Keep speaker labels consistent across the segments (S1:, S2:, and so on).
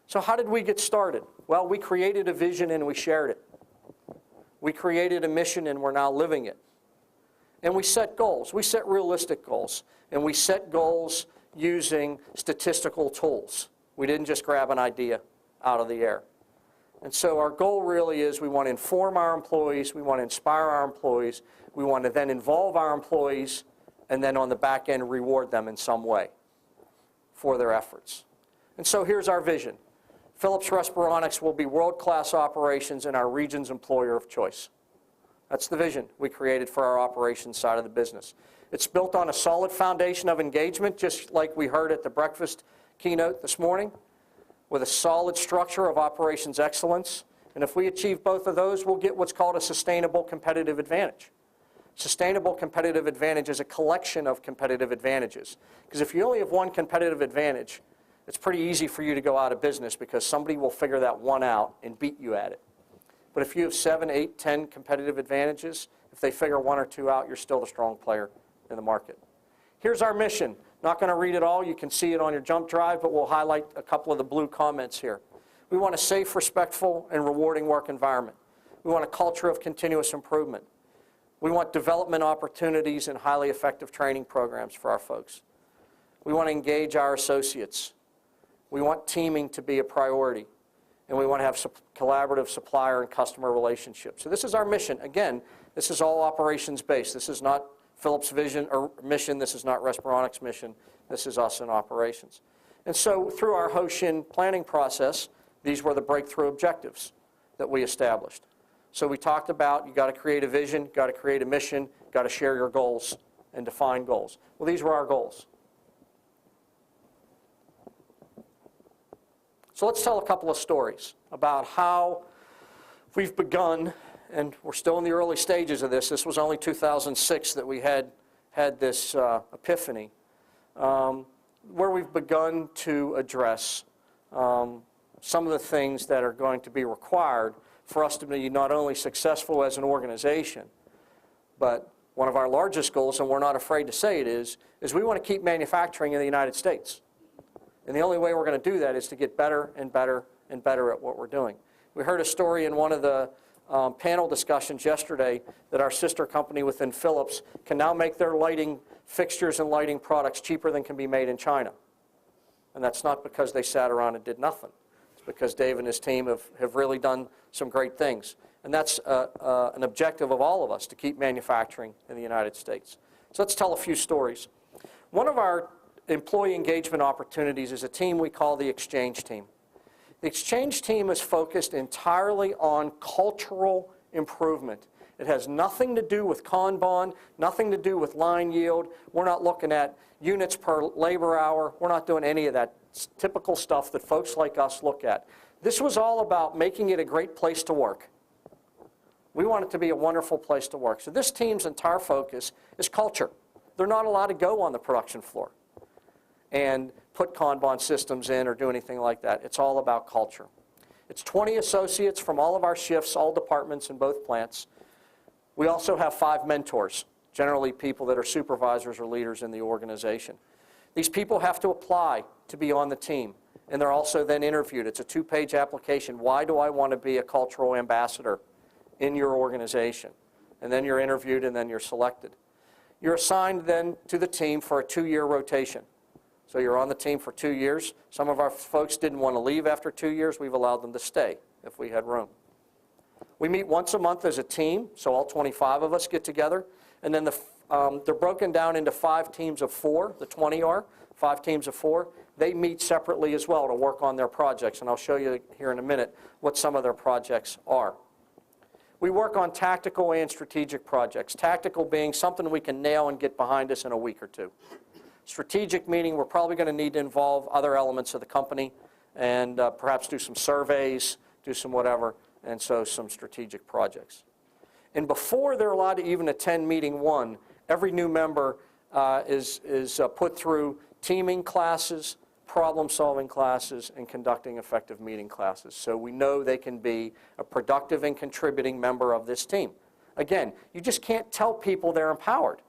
S1: So how did we get started? Well, we created a vision and we shared it. We created a mission and we're now living it. And we set goals. We set realistic goals. And we set goals using statistical tools. We didn't just grab an idea out of the air. And so our goal really is we want to inform our employees, we want to inspire our employees, we want to then involve our employees, and then on the back end reward them in some way for their efforts. And so here's our vision. Philips Respironics will be world-class operations and our region's employer of choice. That's the vision we created for our operations side of the business. It's built on a solid foundation of engagement, just like we heard at the breakfast keynote this morning, with a solid structure of operations excellence. And if we achieve both of those, we'll get what's called a sustainable competitive advantage. Sustainable competitive advantage is a collection of competitive advantages. Because if you only have one competitive advantage, it's pretty easy for you to go out of business because somebody will figure that one out and beat you at it. But if you have 7, 8, 10 competitive advantages, if they figure one or two out, you're still the strong player in the market. Here's our mission. Not going to read it all. You can see it on your jump drive, but we'll highlight a couple of the blue comments here. We want a safe, respectful, and rewarding work environment. We want a culture of continuous improvement. We want development opportunities and highly effective training programs for our folks. We want to engage our associates. We want teaming to be a priority. And we want to have collaborative supplier and customer relationships. So this is our mission. Again, this is all operations-based. This is not Philips' vision or mission. This is not Respironics' mission. This is us in operations. And so through our Hoshin planning process, these were the breakthrough objectives that we established. So we talked about you got to create a vision, got to create a mission, got to share your goals and define goals. Well, these were our goals. So let's tell a couple of stories about how we've begun, and we're still in the early stages of this. This was only 2006 that we had this epiphany, where we've begun to address some of the things that are going to be required for us to be not only successful as an organization, but one of our largest goals, and we're not afraid to say it is we want to keep manufacturing in the United States. And the only way we're going to do that is to get better and better and better at what we're doing. We heard a story in one of the panel discussions yesterday that our sister company within Philips can now make their lighting fixtures and lighting products cheaper than can be made in China. And that's not because they sat around and did nothing. It's because Dave and his team have really done some great things. And that's an objective of all of us, to keep manufacturing in the United States. So let's tell a few stories. One of our employee engagement opportunities is a team we call the Exchange Team. The Exchange Team is focused entirely on cultural improvement. It has nothing to do with Kanban, nothing to do with line yield. We're not looking at units per labor hour. We're not doing any of that typical stuff that folks like us look at. This was all about making it a great place to work. We want it to be a wonderful place to work. So this team's entire focus is culture. They're not allowed to go on the production floor and put Kanban systems in or do anything like that. It's all about culture. It's 20 associates from all of our shifts, all departments in both plants. We also have 5 mentors, generally people that are supervisors or leaders in the organization. These people have to apply to be on the team, and they're also then interviewed. It's a 2-page application. Why do I want to be a cultural ambassador in your organization? And then you're interviewed, and then you're selected. You're assigned then to the team for a 2-year rotation. So you're on the team for 2 years. Some of our folks didn't want to leave after 2 years. We've allowed them to stay if we had room. We meet once a month as a team, so all 25 of us get together. And then they're broken down into 5 teams of 4, the 20 are, 5 teams of 4. They meet separately as well to work on their projects, and I'll show you here in a minute what some of their projects are. We work on tactical and strategic projects, tactical being something we can nail and get behind us in a week or 2. Strategic meaning we're probably going to need to involve other elements of the company and perhaps do some surveys, do some whatever, and so some strategic projects. And before they're allowed to even attend meeting 1, every new member is put through teaming classes, problem-solving classes, and conducting effective meeting classes. So we know they can be a productive and contributing member of this team. Again, you just can't tell people they're empowered.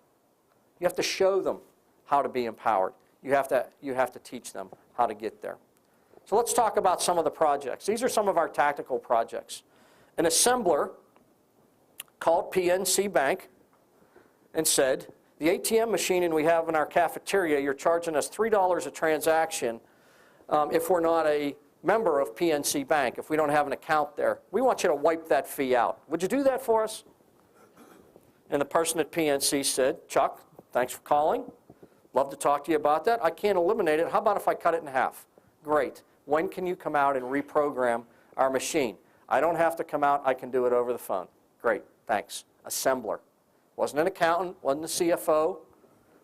S1: You have to show them how to be empowered. You have to teach them how to get there. So let's talk about some of the projects. These are some of our tactical projects. An assembler called PNC Bank and said, the ATM machine we have in our cafeteria, you're charging us $3 a transaction if we're not a member of PNC Bank, if we don't have an account there. We want you to wipe that fee out. Would you do that for us? And the person at PNC said, Chuck, thanks for calling. Love to talk to you about that. I can't eliminate it. How about if I cut it in half? Great. When can you come out and reprogram our machine? I don't have to come out. I can do it over the phone. Great. Thanks. Assembler. Wasn't an accountant, wasn't a CFO,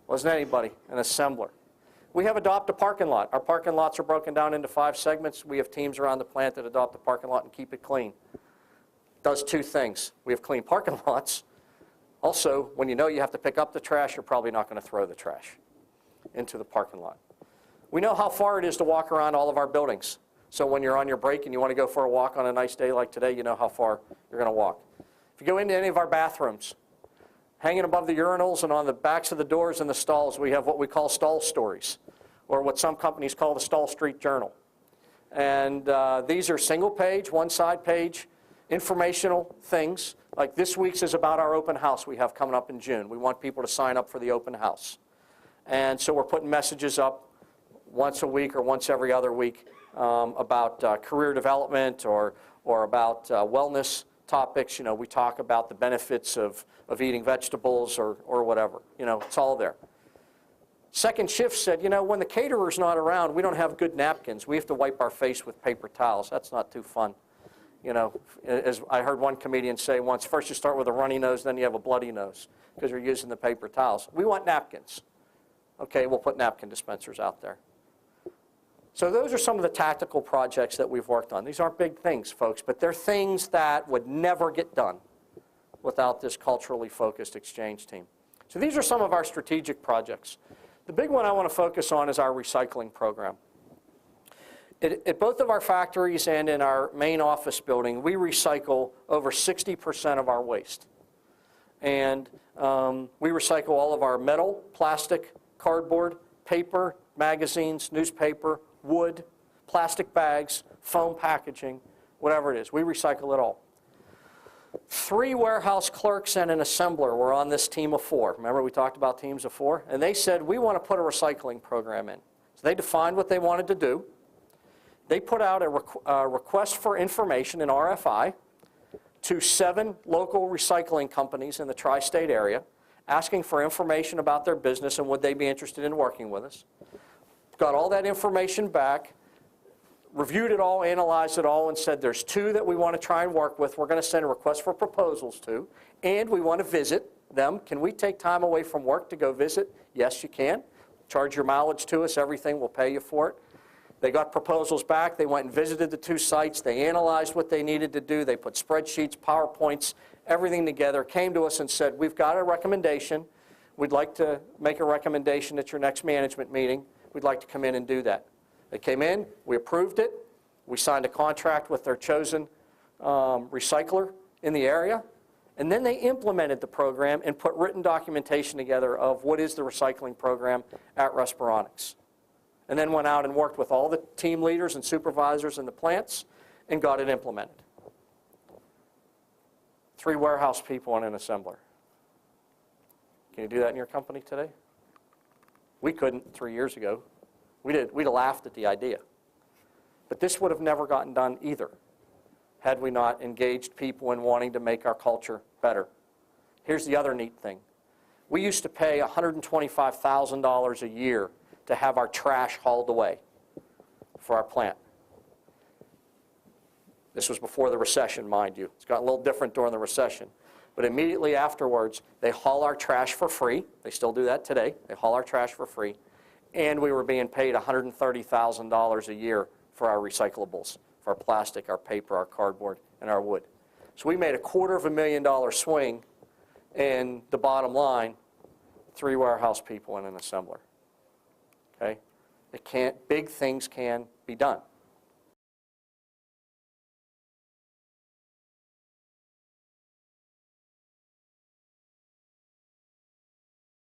S1: wasn't anybody, an assembler. We have adopt a parking lot. Our parking lots are broken down into 5 segments. We have teams around the plant that adopt the parking lot and keep it clean. Does 2 things. We have clean parking lots. Also, when you know you have to pick up the trash, you're probably not going to throw the trash into the parking lot. We know how far it is to walk around all of our buildings. So when you're on your break and you want to go for a walk on a nice day like today, you know how far you're going to walk. If you go into any of our bathrooms, hanging above the urinals and on the backs of the doors in the stalls, we have what we call stall stories, or what some companies call the Stall Street Journal. And these are single-page, one-side page, informational things. Like this week's is about our open house we have coming up in June. We want people to sign up for the open house. And so we're putting messages up once a week or once every other week about career development or about wellness topics. You know, we talk about the benefits of eating vegetables or whatever. You know, it's all there. Second shift said, you know, when the caterer's not around, we don't have good napkins. We have to wipe our face with paper towels. That's not too fun. You know, as I heard one comedian say once, first you start with a runny nose, then you have a bloody nose because you're using the paper towels. We want napkins. Okay, we'll put napkin dispensers out there. So those are some of the tactical projects that we've worked on. These aren't big things, folks, but they're things that would never get done without this culturally focused exchange team. So these are some of our strategic projects. The big one I want to focus on is our recycling program. At both of our factories and in our main office building, we recycle over 60% of our waste. And we recycle all of our metal, plastic, cardboard, paper, magazines, newspaper, wood, plastic bags, foam packaging, whatever it is. We recycle it all. 3 warehouse clerks and an assembler were on this team of 4. Remember we talked about teams of 4? And they said, we want to put a recycling program in. So they defined what they wanted to do. They put out a request for information, an RFI, to 7 local recycling companies in the tri-state area, asking for information about their business and would they be interested in working with us. Got all that information back, reviewed it all, analyzed it all, and said there's 2 that we want to try and work with. We're going to send a request for proposals to, and we want to visit them. Can we take time away from work to go visit? Yes, you can. Charge your mileage to us, everything, we'll pay you for it. They got proposals back. They went and visited the 2 sites. They analyzed what they needed to do. They put spreadsheets, PowerPoints, everything together, came to us and said, we've got a recommendation. We'd like to make a recommendation at your next management meeting. We'd like to come in and do that. They came in, we approved it, we signed a contract with their chosen recycler in the area, and then they implemented the program and put written documentation together of what is the recycling program at Respironics. And then went out and worked with all the team leaders and supervisors in the plants and got it implemented. 3 warehouse people and an assembler. Can you do that in your company today? We couldn't 3 years ago. We'd have laughed at the idea. But this would have never gotten done either had we not engaged people in wanting to make our culture better. Here's the other neat thing. We used to pay $125,000 a year to have our trash hauled away for our plant. This was before the recession, mind you. It's gotten a little different during the recession. But immediately afterwards, they haul our trash for free. They still do that today. They haul our trash for free. And we were being paid $130,000 a year for our recyclables, for our plastic, our paper, our cardboard, and our wood. So we made a $250,000 swing in the bottom line, 3 warehouse people and an assembler. Okay? Big things can be done.